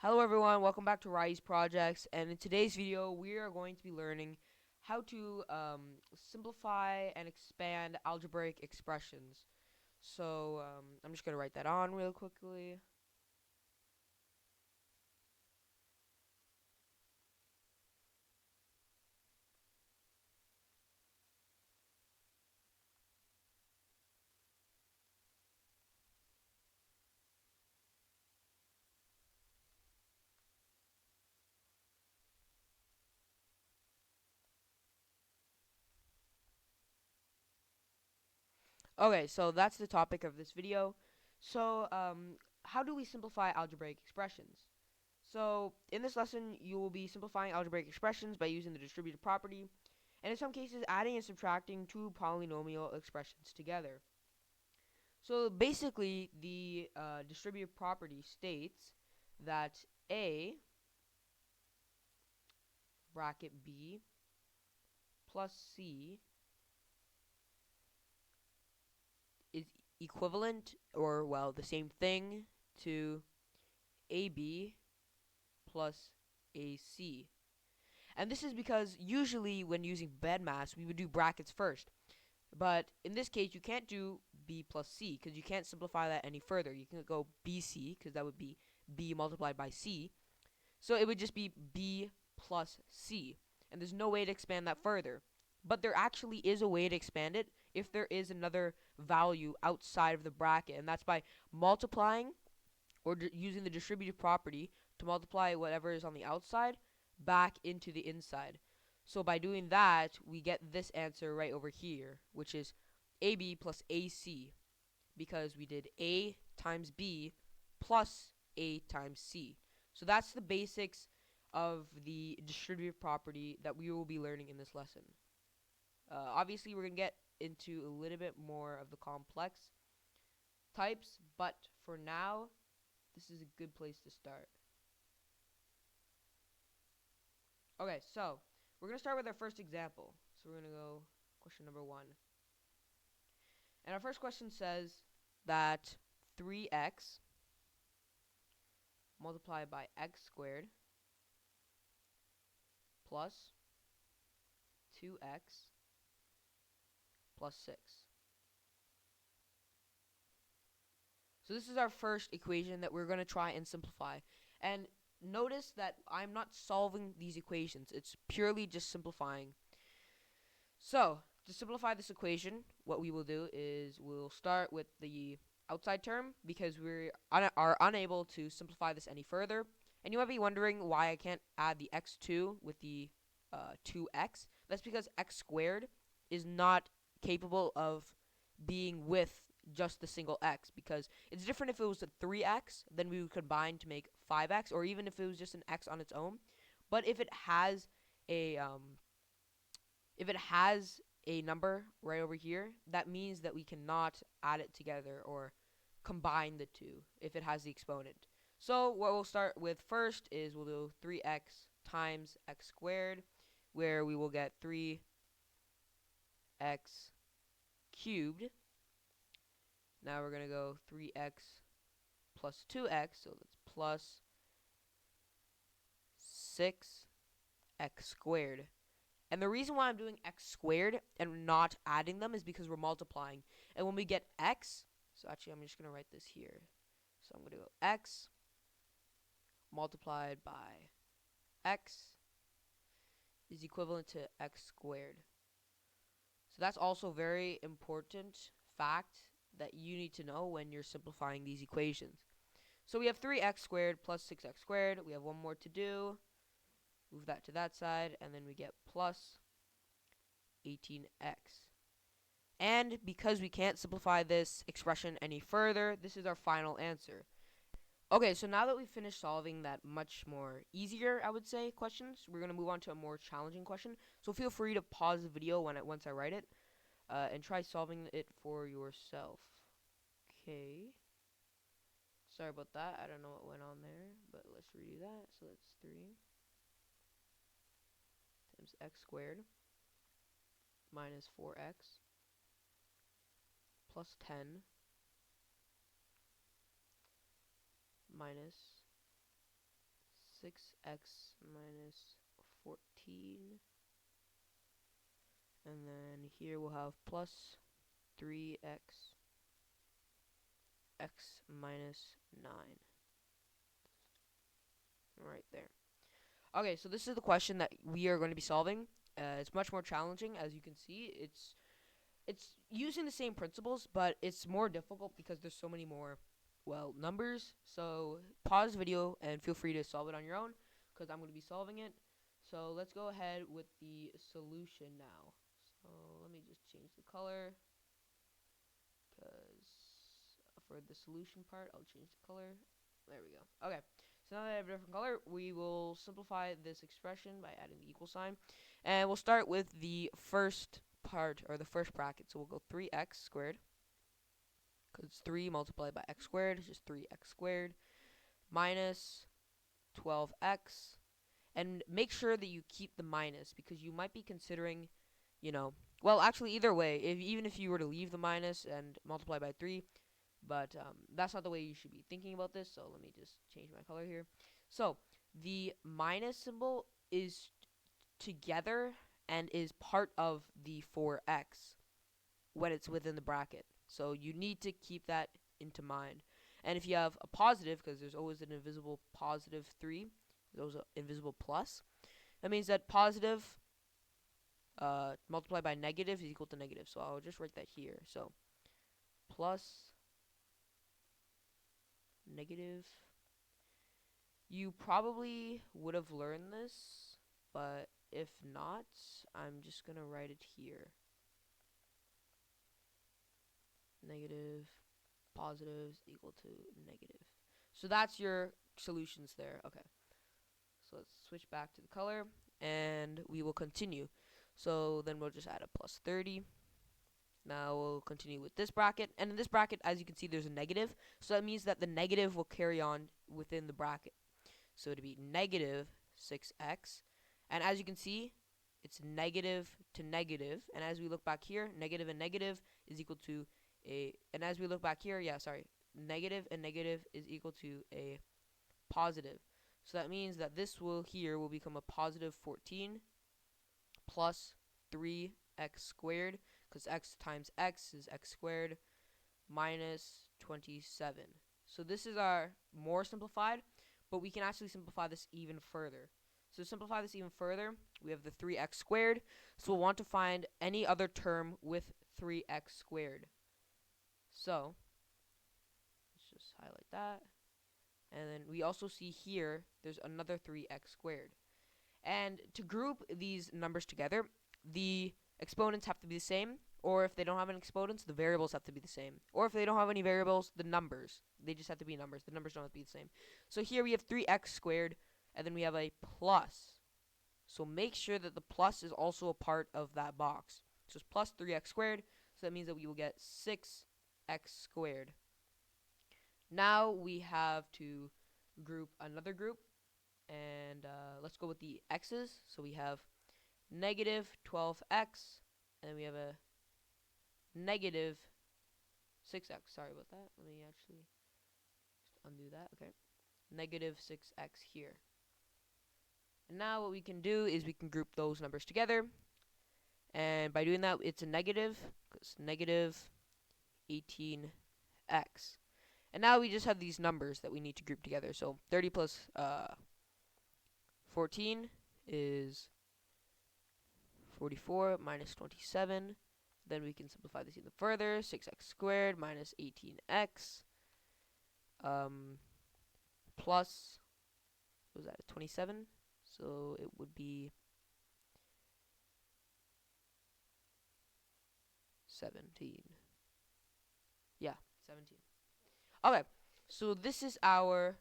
Hello everyone, welcome back to Rise Projects, and in today's video we are going to be learning how to simplify and expand algebraic expressions. So I'm just going to write that on real quickly. Okay, so that's the topic of this video. So how do we simplify algebraic expressions? So in this lesson you will be simplifying algebraic expressions by using the distributive property, and in some cases adding and subtracting two polynomial expressions together. So basically, the distributive property states that A bracket B plus C is equivalent, or well, the same thing, to AB plus AC. And this is because usually when using BEDMAS, we would do brackets first. But in this case, you can't do B plus C because you can't simplify that any further. You can go BC because that would be B multiplied by C. So it would just be B plus C. And there's no way to expand that further. But there actually is a way to expand it if there is another value outside of the bracket. And that's by multiplying or using the distributive property to multiply whatever is on the outside back into the inside. So by doing that, we get this answer right over here, which is AB plus AC, because we did A times B plus A times C. So that's the basics of the distributive property that we will be learning in this lesson. Obviously, we're going to get into a little bit more of the complex types, but for now, this is a good place to start. Okay, so we're going to start with our first example. So we're going to go question number 1. And our first question says that 3x multiplied by x squared plus 2x plus 6. So this is our first equation that we're going to try and simplify. And notice that I'm not solving these equations. It's purely just simplifying. So to simplify this equation, what we will do is we'll start with the outside term because we are unable to simplify this any further. And you might be wondering why I can't add the x2 with the 2x. That's because x squared is not capable of being with just the single x, because it's different if it was a 3x, then we would combine to make 5x, or even if it was just an x on its own. But if it has a number right over here, that means that we cannot add it together or combine the two if it has the exponent. So what we'll start with first is we'll do 3x times x squared, where we will get 3x cubed. Now we're going to go 3x plus 2x, so that's plus 6x squared. And the reason why I'm doing x squared and not adding them is because we're multiplying. And when we get x, so actually I'm just going to write this here. So I'm going to go x multiplied by x is equivalent to x squared. So that's also a very important fact that you need to know when you're simplifying these equations. So we have 3x squared plus 6x squared. We have one more to do. Move that to that side, and then we get plus 18x. And because we can't simplify this expression any further, this is our final answer. Okay, so now that we've finished solving that much more easier, I would say, questions, we're going to move on to a more challenging question. So feel free to pause the video once I write it, and try solving it for yourself. Okay. Sorry about that. I don't know what went on there, but let's redo that. So that's 3 times x squared minus 4x plus 10 minus 6x minus 14. And then here we'll have plus 3x minus 9. Right there. Okay, so this is the question that we are going to be solving. It's much more challenging, as you can see. It's using the same principles, but it's more difficult because there's so many more, well, numbers. So pause the video and feel free to solve it on your own, because I'm going to be solving it. So let's go ahead with the solution now. So let me just change the color, because for the solution part, I'll change the color. There we go. Okay, so now that I have a different color, we will simplify this expression by adding the equal sign. And we'll start with the first part, or the first bracket. So we'll go 3x squared, because 3 multiplied by x squared is just 3x squared, minus 12x. And make sure that you keep the minus, because you might be considering, well, actually, either way, even if you were to leave the minus and multiply by 3, but that's not the way you should be thinking about this. So let me just change my color here. So the minus symbol is together and is part of the 4x when it's within the bracket. So you need to keep that into mind. And if you have a positive, because there's always an invisible positive 3, there's an invisible plus, that means that positive multiplied by negative is equal to negative. So I'll just write that here. So plus negative. You probably would have learned this, but if not, I'm just going to write it here. Negative, positive is equal to negative. So that's your solutions there. Okay. So let's switch back to the color, and we will continue. So then we'll just add a plus 30. Now we'll continue with this bracket, and in this bracket, as you can see, there's a negative, so that means that the negative will carry on within the bracket. So it'd be negative 6x, and as you can see, it's negative to negative, and as we look back here, negative and negative is equal to and as we look back here, negative and negative is equal to a positive. So that means that this will become a positive 14 plus 3x squared, because x times x is x squared, minus 27. So this is our more simplified, but we can actually simplify this even further. So to simplify this even further, we have the 3x squared, so we'll want to find any other term with 3x squared. So let's just highlight that. And then we also see here there's another 3x squared. And to group these numbers together, the exponents have to be the same, or if they don't have any exponents, the variables have to be the same. Or if they don't have any variables, the numbers, they just have to be numbers. The numbers don't have to be the same. So here we have 3x squared, and then we have a plus. So make sure that the plus is also a part of that box. So it's plus 3x squared, so that means that we will get 6x squared. Now we have to group another group, and let's go with the x's. So we have negative 12x, and then we have a negative 6x. Sorry about that. Let me actually just undo that. Okay. Negative 6x here. And now what we can do is we can group those numbers together. And by doing that, it's a negative, because negative 18x. And now we just have these numbers that we need to group together. So 30 plus 14 is 44 minus 27. Then we can simplify this even further. 6x squared minus 18x plus, what was that, 27? So it would be 17. Yeah, 17. Okay, so this is our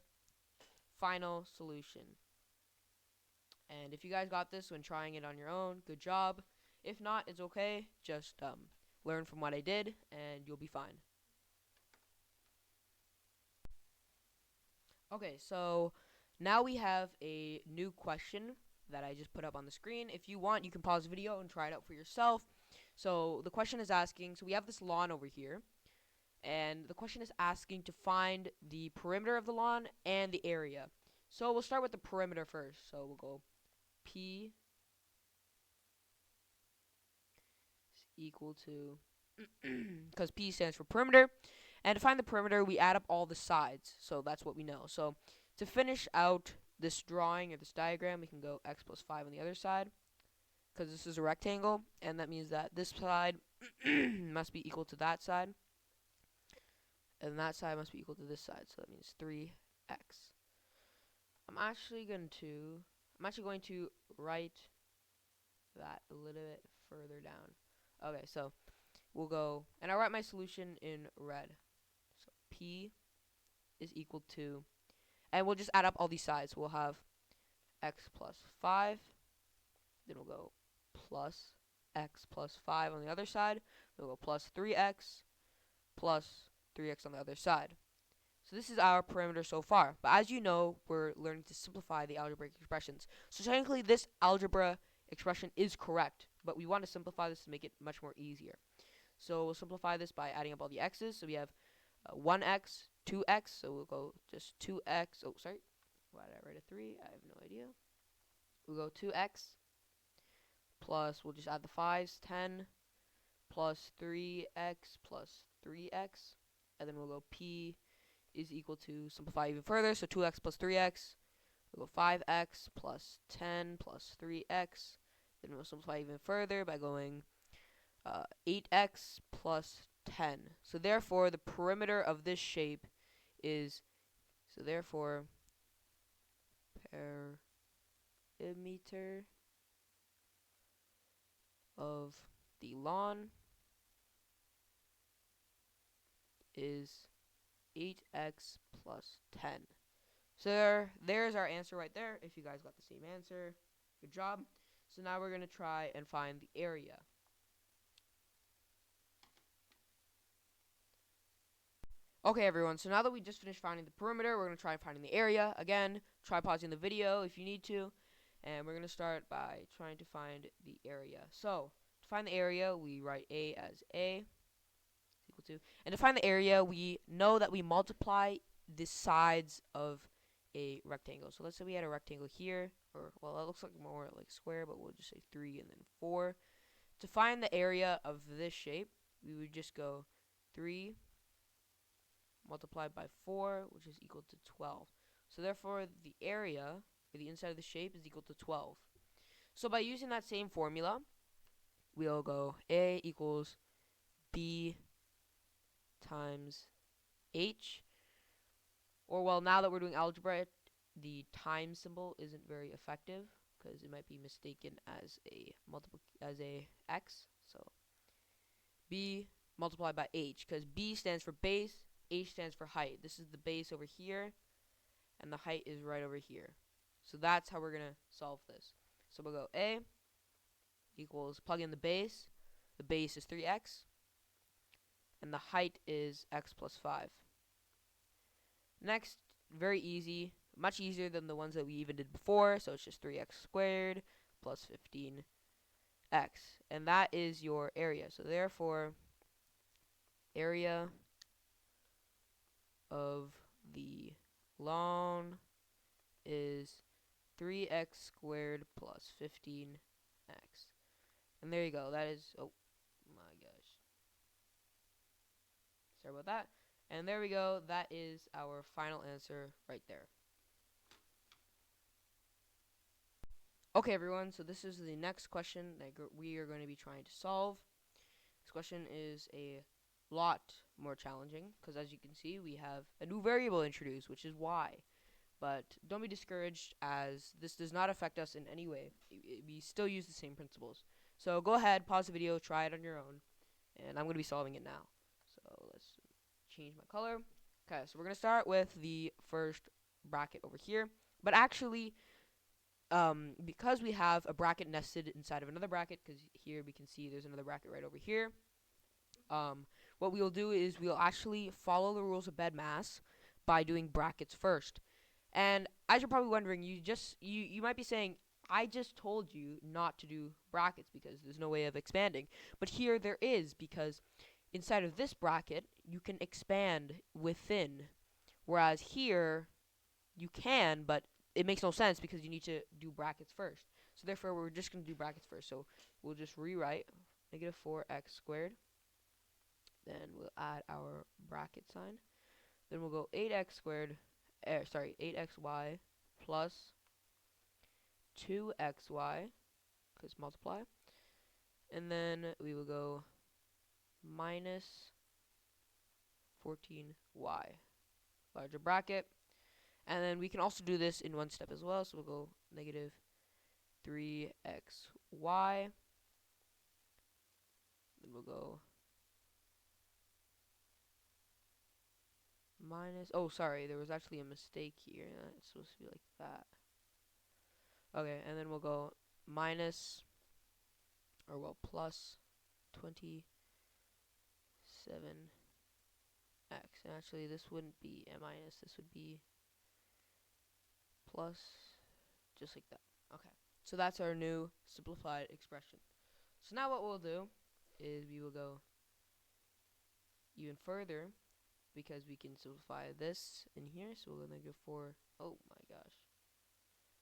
final solution. And if you guys got this when trying it on your own, good job. If not, it's okay. Just learn from what I did, and you'll be fine. Okay, so now we have a new question that I just put up on the screen. If you want, you can pause the video and try it out for yourself. So the question is asking, so we have this lawn over here, and the question is asking to find the perimeter of the lawn and the area. So we'll start with the perimeter first. So we'll go P is equal to, because P stands for perimeter. And to find the perimeter, we add up all the sides. So that's what we know. So to finish out this drawing or this diagram, we can go x plus 5 on the other side, because this is a rectangle, and that means that this side must be equal to that side, and that side must be equal to this side. So that means 3x. I'm actually going to write that a little bit further down. Okay, so we'll go, and I'll write my solution in red. So P is equal to, and we'll just add up all these sides. We'll have x plus 5, then we'll go plus x plus 5 on the other side. We'll go plus 3x plus 3x on the other side. So this is our perimeter so far. But as you know, we're learning to simplify the algebraic expressions. So technically, this algebra expression is correct, but we want to simplify this to make it much more easier. So we'll simplify this by adding up all the x's. So we have 1x, 2x, so we'll go just 2x. Oh, sorry. Why did I write a 3? I have no idea. We'll go 2x plus, we'll just add the 5's, 10 plus 3x plus 3x. And then we'll go P is equal to, simplify even further, so 2x plus 3x. We'll go 5x plus 10 plus 3x. Then we'll simplify even further by going 8x plus 10. So therefore, the perimeter of this shape is, so therefore, perimeter of the lawn is 8x plus 10. So there's our answer right there. If you guys got the same answer, good job. So now we're going to try and find the area. Okay, everyone, so now that we just finished finding the perimeter, we're going to try finding the area. Again, try pausing the video if you need to. And we're going to start by trying to find the area. So, to find the area, we write A as A equal to. And to find the area, we know that we multiply the sides of a rectangle. So let's say we had a rectangle here, or, well, that looks like more like square, but we'll just say 3 and then 4. To find the area of this shape, we would just go 3 multiplied by 4, which is equal to 12. So therefore, the area for the inside of the shape is equal to 12. So by using that same formula, we'll go A equals B times H. Or, well, now that we're doing algebra, the time symbol isn't very effective because it might be mistaken as a x. So B multiplied by H, because B stands for base, H stands for height. This is the base over here, and the height is right over here. So that's how we're going to solve this. So we'll go A equals, plug in the base. The base is 3x, and the height is x plus 5. Next, very easy, much easier than the ones that we even did before, so it's just 3x squared plus 15x. And that is your area. So therefore, area of the lawn is 3x squared plus 15x. And there you go. That is, oh my gosh. Sorry about that. And there we go. That is our final answer right there. Okay, everyone. So this is the next question that we are going to be trying to solve. This question is a lot more challenging because, as you can see, we have a new variable introduced, which is y. But don't be discouraged, as this does not affect us in any way. We still use the same principles. So go ahead, pause the video, try it on your own, and I'm going to be solving it now. So let's change my color. Okay, so we're going to start with the first bracket over here. But actually, because we have a bracket nested inside of another bracket, because here we can see there's another bracket right over here, what we'll do is we'll actually follow the rules of BEDMAS by doing brackets first. And as you're probably wondering, you might be saying, I just told you not to do brackets because there's no way of expanding. But here there is, because inside of this bracket, you can expand within. Whereas here, you can, but it makes no sense because you need to do brackets first. So therefore, we're just going to do brackets first. So we'll just rewrite negative 4x squared. Then we'll add our bracket sign. Then we'll go 8x squared, 8xy plus 2xy, because multiply. And then we will go minus 14y, larger bracket. And then we can also do this in one step as well. So we'll go negative 3xy. Then we'll go minus, oh sorry, there was actually a mistake here. It's supposed to be like that. Okay, and then we'll go minus, or well, plus 27x. And actually, this wouldn't be a minus, this would be plus, just like that. Okay, so that's our new simplified expression. So now what we'll do is we will go even further, because we can simplify this in here. So we'll go negative 4. Oh my gosh,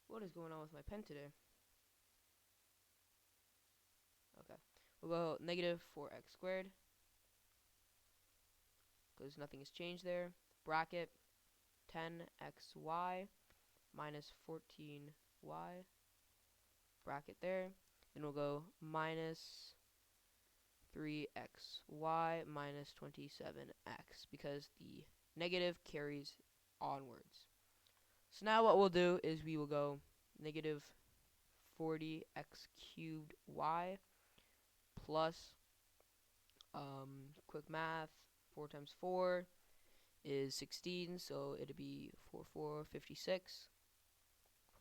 what is going on with my pen today? Okay, we'll go negative 4x squared, because nothing has changed there. Bracket 10xy minus 14y. Bracket there. Then we'll go minus 3xy minus 27x, because the negative carries onwards. So now what we'll do is we will go negative 40x cubed y plus, quick math, 4 times 4 is 16, so it'll be 4, 56,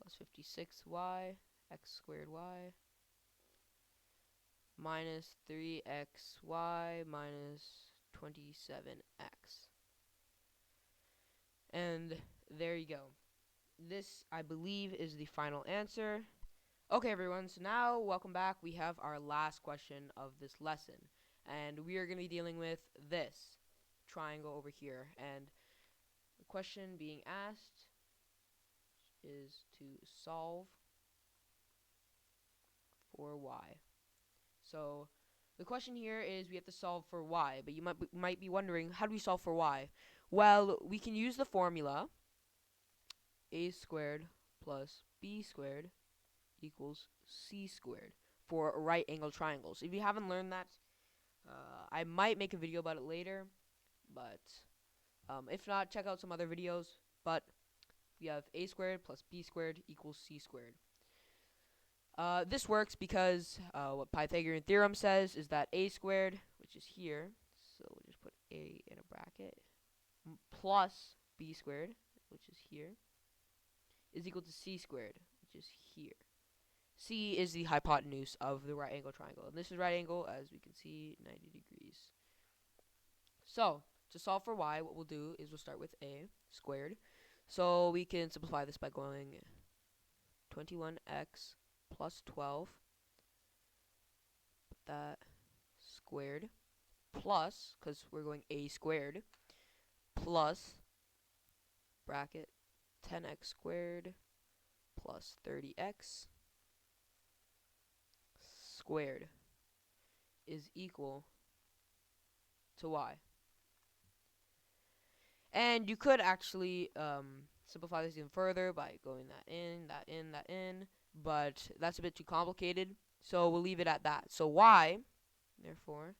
plus 56y, x squared y, minus 3xy minus 27x. And there you go. This, I believe, is the final answer. Okay, everyone, so now, welcome back. We have our last question of this lesson. And we are going to be dealing with this triangle over here. And the question being asked is to solve for y. So the question here is we have to solve for y, but you might be wondering, how do we solve for y? Well, we can use the formula a squared plus b squared equals c squared for right angle triangles. If you haven't learned that, I might make a video about it later, but if not, check out some other videos. But we have a squared plus b squared equals c squared. This works because what Pythagorean theorem says is that a squared, which is here, so we'll just put a in a bracket, plus b squared, which is here, is equal to c squared, which is here. C is the hypotenuse of the right angle triangle, and this is right angle, as we can see, 90 degrees. So to solve for y, what we'll do is we'll start with a squared. So we can simplify this by going 21x plus 12, put that squared, plus, because we're going a squared, plus bracket 10x squared plus 30x squared is equal to y. And you could actually simplify this even further by going that in, but that's a bit too complicated, so we'll leave it at that. So y, therefore,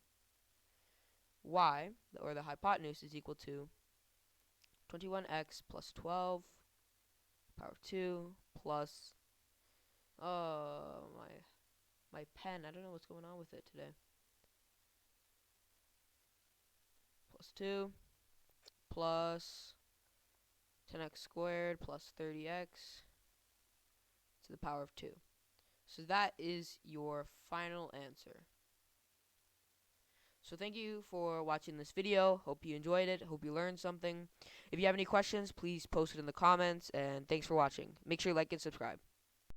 y, or the hypotenuse, is equal to 21x plus 12 power 2 plus, my pen, I don't know what's going on with it today, plus 2 plus 10x squared plus 30x to the power of 2. So that is your final answer. So thank you for watching this video. Hope you enjoyed it. Hope you learned something. If you have any questions, please post it in the comments. And thanks for watching. Make sure you like and subscribe.